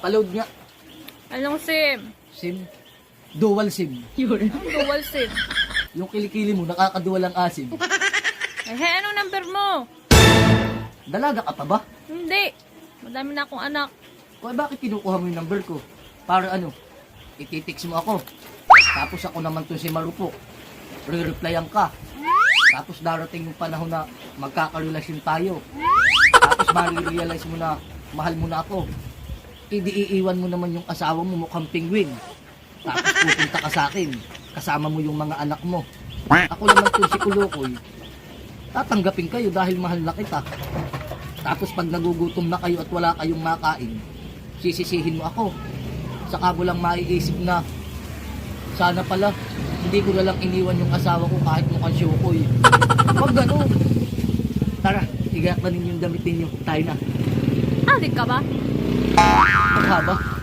Paload nga. Anong SIM? SIM. Dual SIM. Yun. Dual SIM. Yung kilikili mo, nakakaduwal ang asim. Eh, anong number mo? Dalaga ka pa ba? Hindi. Madami na akong anak. O bakit kinukuha mo yung number ko? Para ano? Ititix mo ako. Tapos ako naman to si Marupok. Re-replyan ka. Tapos darating yung panahon na magkakarelasyon tayo. Tapos marirealize mo na mahal mo na ako. Hindi iiwan mo naman yung asawa mo mukhang penguin. Tapos pupunta ka sa akin. Kasama mo yung mga anak mo. Ako naman to si Kulokoy. Tatanggapin kayo dahil mahal na kita. Tapos pag nagugutom na kayo at wala kayong makain, sisisihin mo ako. Saka mo lang maiisip na sana pala hindi ko na lang iniwan yung asawa ko kahit mukhang syukoy. Huwag ganun. Tara, igayak na ninyo yung damit ninyo. Tayo na. Adik ka ba? Ang haba.